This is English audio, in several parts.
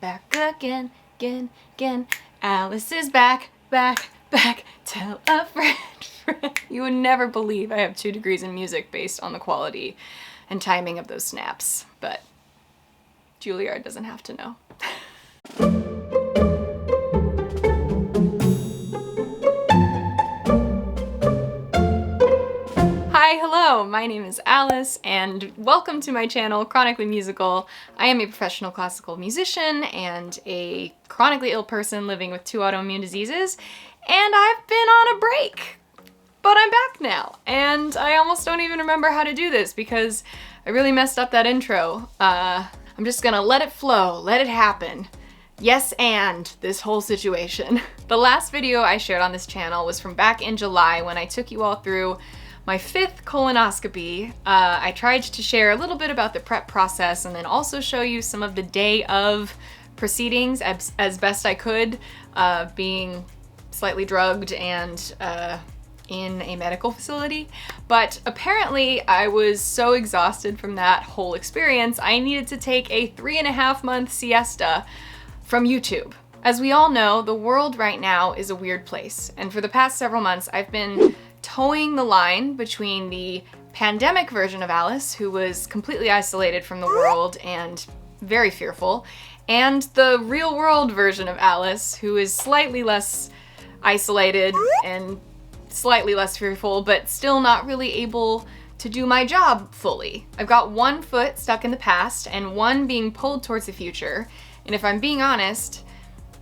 Back again, again, again. Alice is back, back, back. Tell a friend, friend. You would never believe I have 2 degrees in music based on the quality and timing of those snaps, but Juilliard doesn't have to know. Hi, hello, my name is Alice, and welcome to my channel, Chronically Musical. I am a professional classical musician and a chronically ill person living with 2 autoimmune diseases, and I've been on a break. But I'm back now, and I almost don't even remember how to do this because I really messed up that intro. I'm just gonna let it flow, let it happen. Yes, and this whole situation. The last video I shared on this channel was from back in July when I took you all through my 5th colonoscopy. I tried to share a little bit about the prep process and then also show you some of the day of proceedings as best I could, being slightly drugged and in a medical facility. But apparently I was so exhausted from that whole experience, I needed to take a 3.5-month siesta from YouTube. As we all know, the world right now is a weird place, and for the past several months I've been towing the line between the pandemic version of Alice, who was completely isolated from the world and very fearful, and the real world version of Alice, who is slightly less isolated and slightly less fearful, but still not really able to do my job fully. I've got one foot stuck in the past and one being pulled towards the future, and if I'm being honest,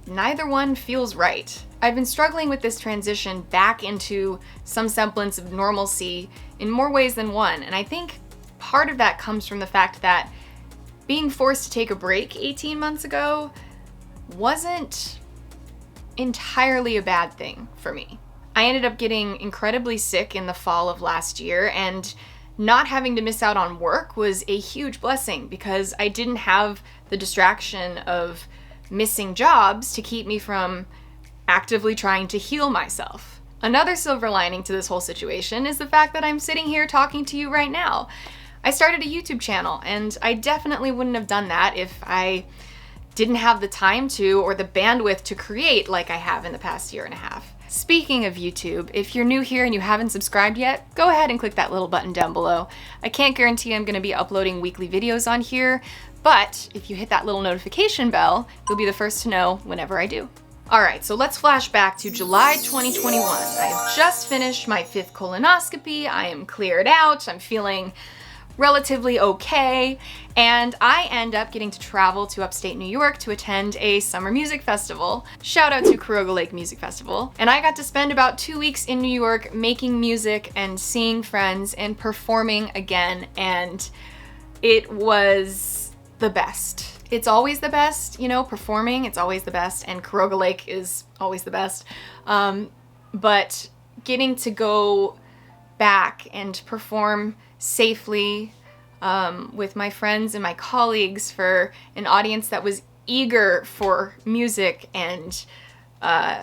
neither one feels right. I've been struggling with this transition back into some semblance of normalcy in more ways than one, and I think part of that comes from the fact that being forced to take a break 18 months ago wasn't entirely a bad thing for me. I ended up getting incredibly sick in the fall of last year, and not having to miss out on work was a huge blessing because I didn't have the distraction of missing jobs to keep me from actively trying to heal myself. Another silver lining to this whole situation is the fact that I'm sitting here talking to you right now. I started a YouTube channel, and I definitely wouldn't have done that if I didn't have the time to or the bandwidth to create like I have in the past 1.5 years. Speaking of YouTube, if you're new here and you haven't subscribed yet, go ahead and click that little button down below. I can't guarantee I'm going to be uploading weekly videos on here, but if you hit that little notification bell, you'll be the first to know whenever I do. Alright, so let's flash back to July 2021. I have just finished my 5th colonoscopy, I am cleared out, I'm feeling relatively okay, and I end up getting to travel to upstate New York to attend a summer music festival. Shout out to Chronically Music Festival. And I got to spend about 2 weeks in New York making music and seeing friends and performing again, and it was the best. It's always the best, you know, performing, it's always the best, and Kuroga Lake is always the best. But getting to go back and perform safely with my friends and my colleagues for an audience that was eager for music and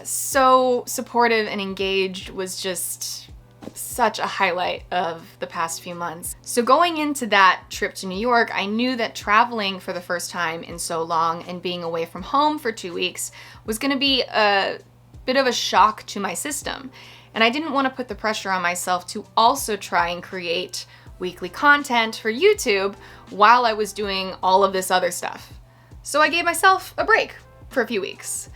so supportive and engaged was just such a highlight of the past few months. So going into that trip to New York, I knew that traveling for the first time in so long and being away from home for 2 weeks was going to be a bit of a shock to my system. And I didn't want to put the pressure on myself to also try and create weekly content for YouTube while I was doing all of this other stuff. So I gave myself a break for a few weeks.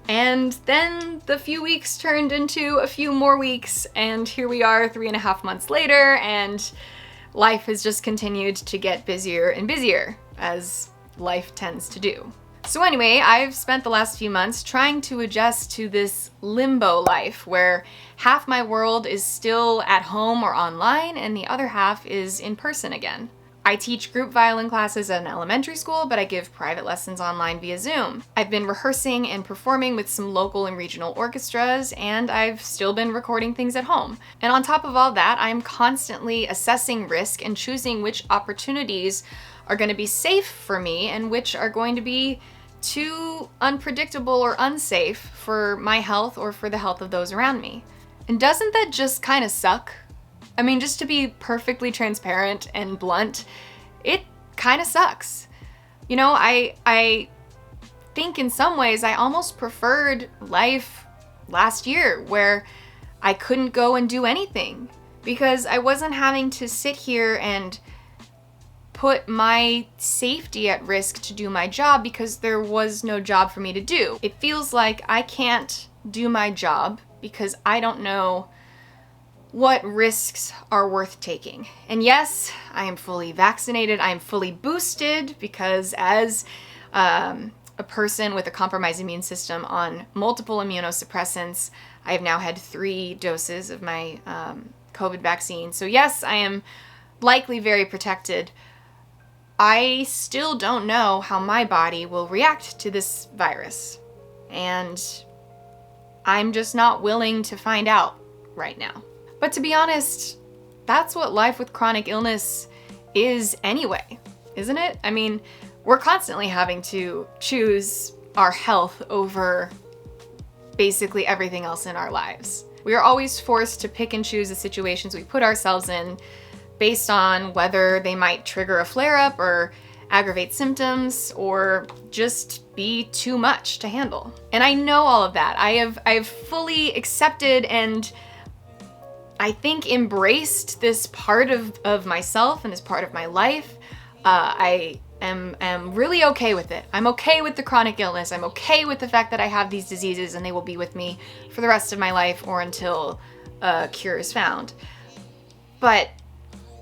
And then the few weeks turned into a few more weeks, and here we are 3.5 months later, and life has just continued to get busier and busier, as life tends to do. So anyway, I've spent the last few months trying to adjust to this limbo life where half my world is still at home or online and the other half is in person again. I teach group violin classes at an elementary school, but I give private lessons online via Zoom. I've been rehearsing and performing with some local and regional orchestras, and I've still been recording things at home. And on top of all that, I'm constantly assessing risk and choosing which opportunities are going to be safe for me and which are going to be too unpredictable or unsafe for my health or for the health of those around me. And doesn't that just kind of suck? I mean, just to be perfectly transparent and blunt, it kind of sucks. You know, I think in some ways I almost preferred life last year, where I couldn't go and do anything because I wasn't having to sit here and put my safety at risk to do my job because there was no job for me to do. It feels like I can't do my job because I don't know what risks are worth taking. And yes, I am fully vaccinated. I am fully boosted because as a person with a compromised immune system on multiple immunosuppressants, I have now had 3 doses of my COVID vaccine. So yes, I am likely very protected. I still don't know how my body will react to this virus. And I'm just not willing to find out right now. But to be honest, that's what life with chronic illness is anyway, isn't it? I mean, we're constantly having to choose our health over basically everything else in our lives. We are always forced to pick and choose the situations we put ourselves in based on whether they might trigger a flare-up or aggravate symptoms or just be too much to handle. And I know all of that. I've fully accepted and I think embraced this part of myself and this part of my life. I am really okay with it. I'm okay with the chronic illness. I'm okay with the fact that I have these diseases and they will be with me for the rest of my life or until a cure is found. But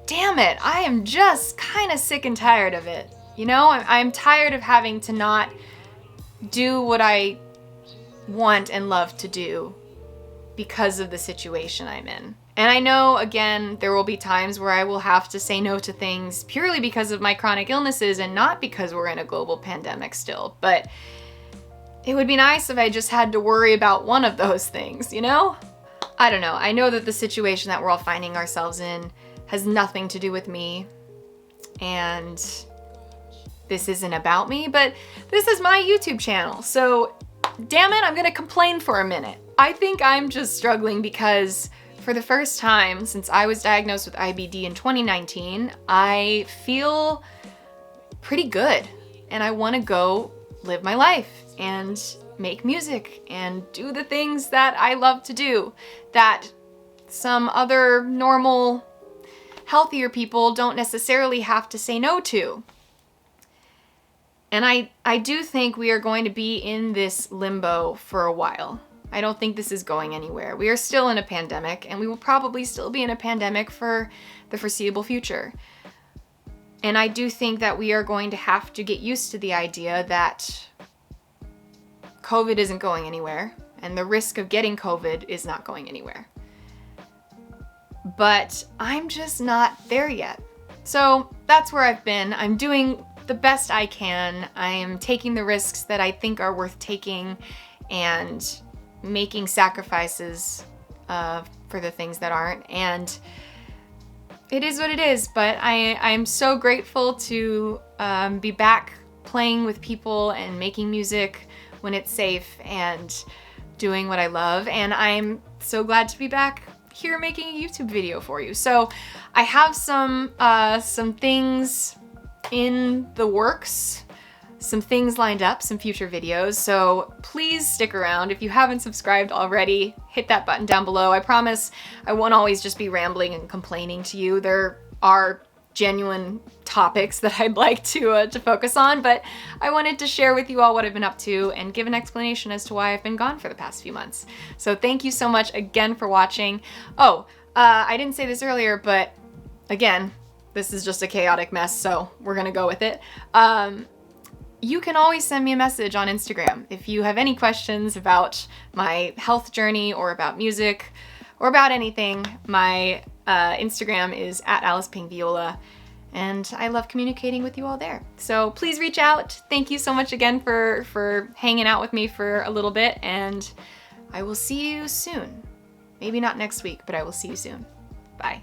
damn it, I am just kind of sick and tired of it. You know, I'm tired of having to not do what I want and love to do because of the situation I'm in. And I know, again, there will be times where I will have to say no to things purely because of my chronic illnesses and not because we're in a global pandemic still. But it would be nice if I just had to worry about one of those things, you know? I don't know. I know that the situation that we're all finding ourselves in has nothing to do with me. And this isn't about me, but this is my YouTube channel. So, damn it, I'm gonna complain for a minute. I think I'm just struggling because for the first time since I was diagnosed with IBD in 2019, I feel pretty good and I want to go live my life and make music and do the things that I love to do that some other normal, healthier people don't necessarily have to say no to. And I do think we are going to be in this limbo for a while. I don't think this is going anywhere. We are still in a pandemic, and we will probably still be in a pandemic for the foreseeable future. And I do think that we are going to have to get used to the idea that COVID isn't going anywhere, and the risk of getting COVID is not going anywhere. But I'm just not there yet. So that's where I've been. I'm doing the best I can. I am taking the risks that I think are worth taking and making sacrifices for the things that aren't. And it is what it is, but I'm so grateful to be back playing with people and making music when it's safe and doing what I love. And I'm so glad to be back here making a YouTube video for you. So I have some things in the works, some things lined up, some future videos, so please stick around. If you haven't subscribed already, hit that button down below. I promise I won't always just be rambling and complaining to you. There are genuine topics that I'd like to focus on, but I wanted to share with you all what I've been up to and give an explanation as to why I've been gone for the past few months. So thank you so much again for watching. Oh, I didn't say this earlier, but again, this is just a chaotic mess, so we're gonna go with it. You can always send me a message on Instagram if you have any questions about my health journey or about music or about anything. My Instagram is @AlicePingViola, and I love communicating with you all there. So please reach out. Thank you so much again for hanging out with me for a little bit, and I will see you soon. Maybe not next week, but I will see you soon. Bye.